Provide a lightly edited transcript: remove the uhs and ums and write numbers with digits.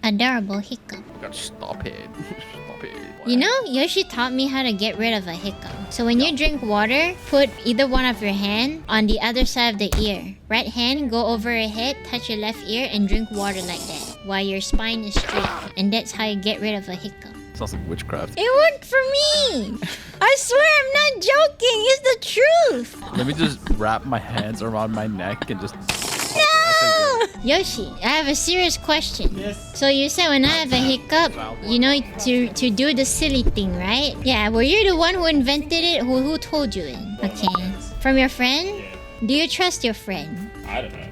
Adorable Hiccup. God, stop it. Stop it. You know, Yoshi taught me how to get rid of a hiccup. So when you drink water, put either one of your hand on the other side of the ear. Right hand, go over your head, touch your left ear, and drink water like that, while your spine is straight. And that's how you get rid of a hiccup. Sounds like witchcraft. It worked for me! I swear I'm not joking, it's the truth! Let me just wrap my hands around my neck and just... No! Yoshi, I have a serious question. Yes. So you said when I have a hiccup, you know, to do the silly thing, right? Yeah, were you the one who invented it? Who told you it? Okay. From your friend? Do you trust your friend? I don't know.